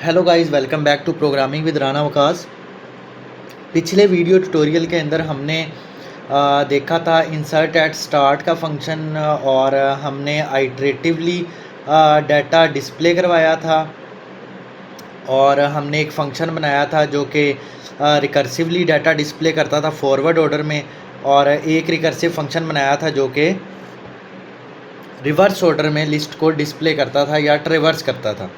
Hello guys, welcome back to programming with Rana Waqas. पिछले video tutorial के अंदर हमने देखा था इंसर्ट एट स्टार्ट का फंक्शन और हमने आइटरेटिवली डाटा डिस्प्ले करवाया था और हमने एक फ़ंक्शन बनाया था जो कि रिकर्सिवली डाटा डिस्प्ले करता था फॉरवर्ड ऑर्डर में, और एक रिकर्सिव फंक्शन बनाया था जो कि रिवर्स ऑर्डर में लिस्ट को डिस्प्ले करता था या ट्रेवर्स करता था।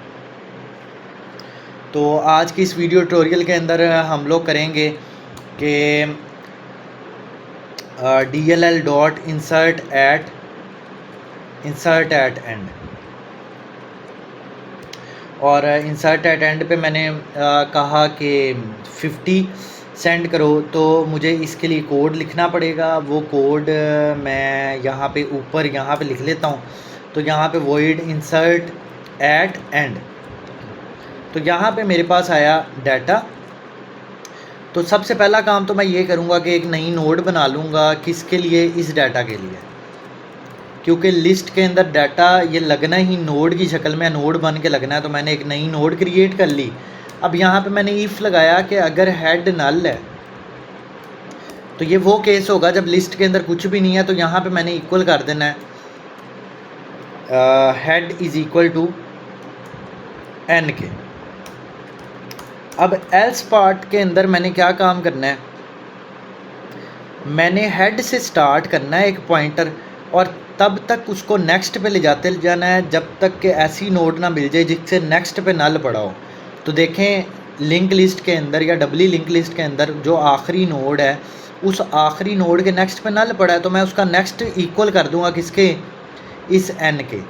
तो आज की इस वीडियो ट्यूटोरियल के अंदर हम लोग करेंगे कि DLL dot insert at end, और इंसर्ट एट एंड पे मैंने कहा कि 50 सेंड करो, तो मुझे इसके लिए कोड लिखना पड़ेगा। वो कोड मैं यहाँ पे ऊपर यहाँ पे लिख लेता हूँ। तो यहाँ पे वॉइड इंसर्ट एट एंड, तो यहाँ पे मेरे पास आया डाटा। तो सबसे पहला काम तो मैं ये करूँगा कि एक नई नोड बना लूँगा। किसके लिए? इस डाटा के लिए, क्योंकि लिस्ट के अंदर डाटा ये लगना ही नोड की शक्ल में, नोड बन के लगना है। तो मैंने एक नई नोड क्रिएट कर ली। अब यहाँ पे मैंने इफ़ लगाया कि अगर हेड नल है तो ये वो केस होगा जब लिस्ट के अंदर कुछ भी नहीं है। तो यहाँ पे मैंने इक्वल कर देना है head is equal to n के। अब एल्स पार्ट के अंदर मैंने क्या काम करना है, मैंने हेड से स्टार्ट करना है एक पॉइंटर, और तब तक उसको नेक्स्ट पे ले जाते जाना है जब तक कि ऐसी नोड ना मिल जाए जिससे नेक्स्ट पे नल पड़ा हो। तो देखें, लिंक लिस्ट के अंदर या डबली लिंक लिस्ट के अंदर जो आखिरी नोड है, उस आखिरी नोड के नेक्स्ट पे नल पड़ा है, तो मैं उसका नेक्स्ट इक्वल कर दूंगा किसके? इस एन के।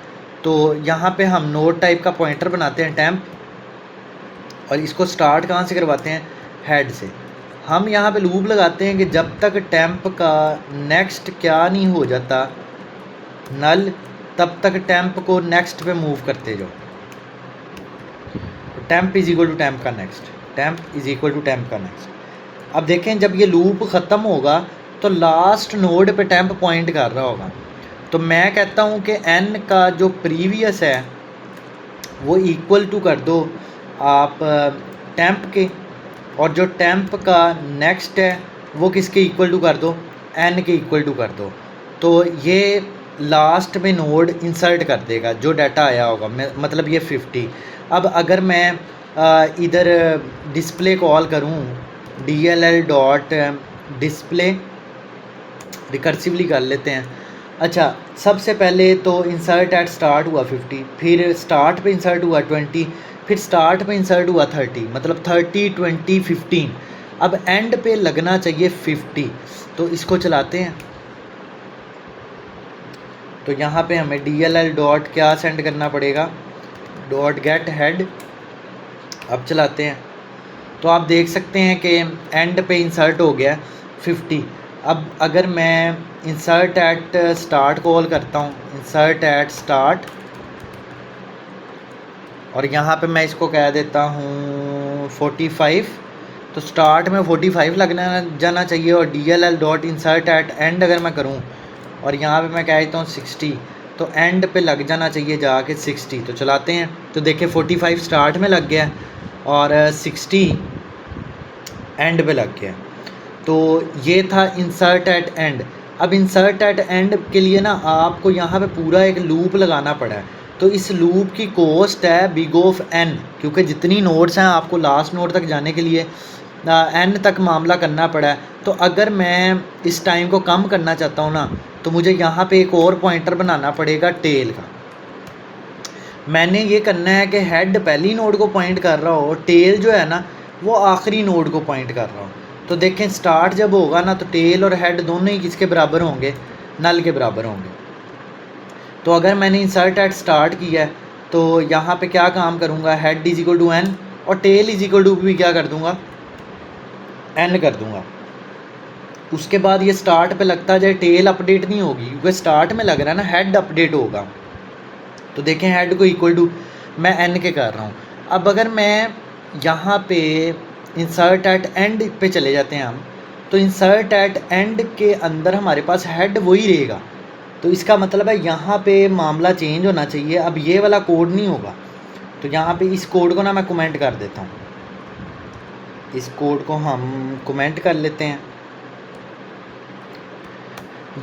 तो यहाँ पे हम नोड टाइप का पॉइंटर बनाते हैं टेम्प, और इसको स्टार्ट कहाँ से करवाते हैं? हेड से। हम यहाँ पे लूप लगाते हैं कि जब तक टेम्प का नेक्स्ट क्या नहीं हो जाता नल, तब तक टेम्प को नेक्स्ट पे मूव करते जाओ। Temp is equal to temp का next, temp is equal to temp का नेक्स्ट। अब देखें, जब ये लूप ख़त्म होगा तो लास्ट नोड पे टेम्प पॉइंट कर रहा होगा। तो मैं कहता हूँ कि एन का जो प्रीवियस है वो इक्वल टू कर दो आप टेम्प के, और जो टेम्प का नेक्स्ट है वो किसके इक्वल टू कर दो? एन के इक्वल टू कर दो। तो ये लास्ट में नोड इंसर्ट कर देगा जो डाटा आया होगा, मतलब ये 50। अब अगर मैं इधर डिस्प्ले कॉल करूँ, DLL डॉट डिस्प्ले, रिकर्सिवली कर लेते हैं। अच्छा, सबसे पहले तो इंसर्ट एट स्टार्ट हुआ 50, फिर स्टार्ट पे इंसर्ट हुआ 20, फिर स्टार्ट पे इंसर्ट हुआ 30, मतलब 30, 20, 15। अब एंड पे लगना चाहिए 50। तो इसको चलाते हैं। तो यहाँ पे हमें DLL डॉट क्या सेंड करना पड़ेगा? Dot gate head. अब चलाते हैं तो आप देख सकते हैं कि एंड पे इंसर्ट हो गया 50। अब अगर मैं इंसर्ट एट स्टार्ट कॉल करता हूँ, इंसर्ट एट स्टार्ट, और यहाँ पे मैं इसको कह देता हूँ 45, तो स्टार्ट में 45 लगना जाना चाहिए। और DLL dot insert at end अगर मैं करूँ और यहाँ पे मैं कह देता हूँ 60, तो एंड पे लग जाना चाहिए जाके 60। तो चलाते हैं तो देखिए 45 स्टार्ट में लग गया और 60 एंड पे लग गया। तो ये था इंसर्ट एट एंड। अब इंसर्ट एट एंड के लिए ना आपको यहाँ पे पूरा एक लूप लगाना पड़ा है। तो इस लूप की कॉस्ट है बिग ऑफ एन, क्योंकि जितनी नोड्स हैं आपको लास्ट नोड तक जाने के लिए एन तक मामला करना पड़ा है। तो अगर मैं इस टाइम को कम करना चाहता हूँ ना, तो मुझे यहाँ पे एक और पॉइंटर बनाना पड़ेगा टेल का। मैंने ये करना है कि हेड पहली नोड को पॉइंट कर रहा हो, टेल जो है ना वो आखिरी नोड को पॉइंट कर रहा हो। तो देखें, स्टार्ट जब होगा ना तो टेल और हेड दोनों ही किसके बराबर होंगे? नल के बराबर होंगे। तो अगर मैंने इंसर्ट एट स्टार्ट किया है तो यहाँ पे क्या काम करूँगा? Head is equal to n, और टेल इज इक्वल टू भी क्या कर दूँगा? एन कर दूँगा। उसके बाद ये स्टार्ट पे लगता जाए, टेल अपडेट नहीं होगी क्योंकि स्टार्ट में लग रहा है ना, हेड अपडेट होगा। तो देखें, हेड को इक्वल टू मैं एन के कर रहा हूँ। अब अगर मैं यहाँ पे इंसर्ट एट एंड पे चले जाते हैं हम, तो इंसर्ट एट एंड के अंदर हमारे पास हेड वही रहेगा। तो इसका मतलब है यहाँ पे मामला चेंज होना चाहिए। अब ये वाला कोड नहीं होगा। तो यहाँ पे इस कोड को ना मैं कमेंट कर देता हूँ, इस कोड को हम कमेंट कर लेते हैं।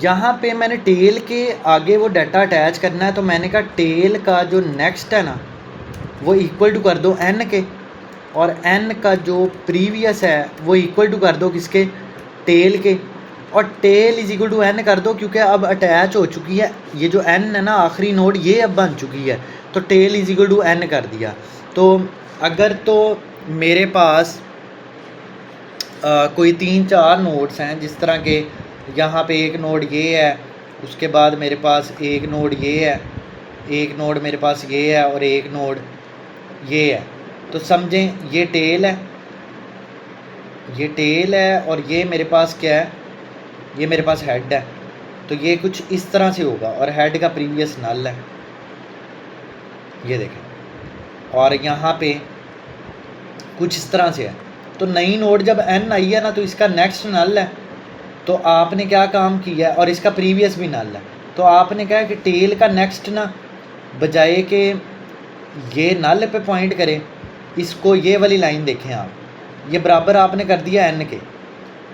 यहाँ पे मैंने टेल के आगे वो डाटा अटैच करना है, तो मैंने कहा टेल का जो नेक्स्ट है ना वो इक्वल टू कर दो n के, और n का जो प्रीवियस है वो इक्वल टू कर दो किसके, टेल के, और tail is equal to n कर दो, क्योंकि अब अटैच हो चुकी है ये जो n है ना आखिरी नोड, ये अब बन चुकी है, तो tail is equal to n कर दिया। तो अगर तो मेरे पास कोई 3-4 नोड्स हैं, जिस तरह के यहाँ पे एक नोड ये है, उसके बाद मेरे पास एक नोड ये है, एक नोड मेरे पास ये है, और एक नोड ये है, तो समझें ये टेल है, ये टेल है, और ये मेरे पास क्या है, ये मेरे पास हेड है। तो ये कुछ इस तरह से होगा, और हेड का प्रीवियस नल है, ये देखें, और यहाँ पे कुछ इस तरह से है। तो नई नोड जब n आई है ना, तो इसका नेक्स्ट नल है, तो आपने क्या काम किया है, और इसका प्रीवियस भी नल है, तो आपने कहा कि टेल का नेक्स्ट ना बजाय के ये नल पे पॉइंट करें, इसको ये वाली लाइन देखें आप, ये बराबर आपने कर दिया n के,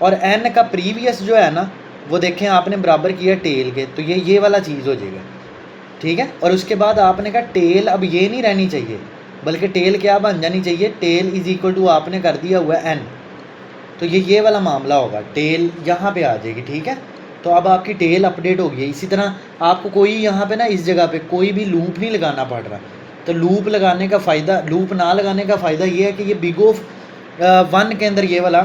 और n का प्रीवियस जो है ना वो देखें आपने बराबर किया टेल के, तो ये वाला चीज़ हो जाएगा, ठीक है। और उसके बाद आपने कहा टेल अब ये नहीं रहनी चाहिए, बल्कि टेल क्या बन जानी चाहिए, टेल इज इक्वल टू आपने कर दिया हुआ है n, तो ये वाला मामला होगा, टेल यहाँ पे आ जाएगी, ठीक है। तो अब आपकी टेल अपडेट हो गई है। इसी तरह आपको कोई यहाँ पे ना इस जगह पे कोई भी लूप नहीं लगाना पड़ रहा, तो लूप लगाने का फ़ायदा, लूप ना लगाने का फ़ायदा ये है कि ये बिग ऑफ 1 के अंदर ये वाला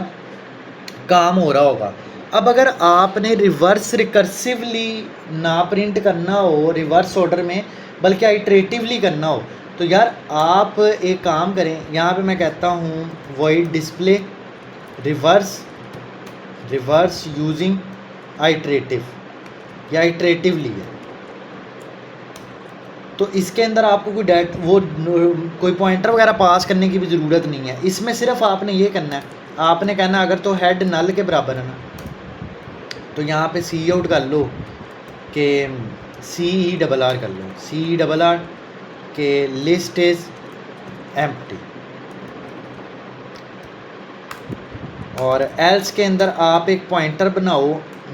काम हो रहा होगा। अब अगर आपने रिवर्स रिकर्सिवली ना प्रिंट करना हो रिवर्स ऑर्डर में, बल्कि आइट्रेटिवली करना हो, तो यार आप एक काम करें, यहाँ पे मैं कहता हूँ void display reverse using iterative, या आइट्रेटिवली है, तो इसके अंदर आपको कोई पॉइंटर वगैरह पास करने की भी ज़रूरत नहीं है। इसमें सिर्फ आपने ये करना है, आपने कहना अगर तो हेड नल के बराबर है ना, तो यहाँ पे सी आउट कर लो कि CERR कर लो, CERR के लिस्ट इज़ एम्प्टी, और एल्स के अंदर आप एक पॉइंटर बनाओ,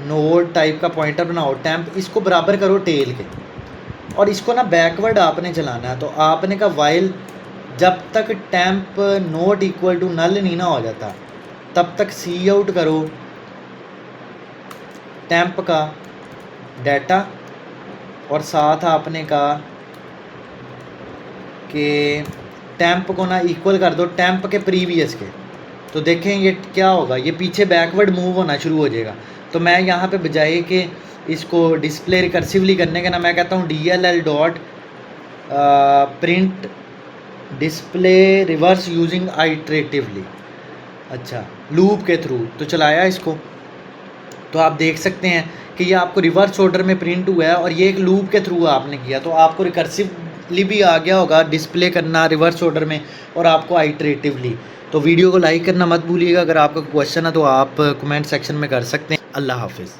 नोड टाइप का पॉइंटर बनाओ, टेम्प, इसको बराबर करो टेल के, और इसको ना बैकवर्ड आपने चलाना है। तो आपने कहा वाइल जब तक temp not equal to null नहीं ना हो जाता, तब तक सी आउट करो टेम्प का डाटा, और साथ आपने कहा कि टेम्प को ना इक्वल कर दो टेम्प के प्रीवियस के। तो देखें ये क्या होगा, ये पीछे बैकवर्ड मूव होना शुरू हो जाएगा। तो मैं यहाँ पे बजाय कि इसको डिस्प्ले रिकर्सिवली करने के ना, मैं कहता हूँ DLL dot print display reverse using iteratively, अच्छा लूप के थ्रू। तो चलाया इसको, तो आप देख सकते हैं कि ये आपको रिवर्स ऑर्डर में प्रिंट हुआ है, और ये एक लूप के थ्रू आपने किया, तो आपको रिकर्सिवली भी आ गया होगा डिस्प्ले करना रिवर्स ऑर्डर में, और आपको आइट्रेटिवली। तो वीडियो को लाइक करना मत भूलिएगा। अगर आपका क्वेश्चन है तो आप कमेंट सेक्शन में कर सकते हैं। अल्लाह हाफिज़।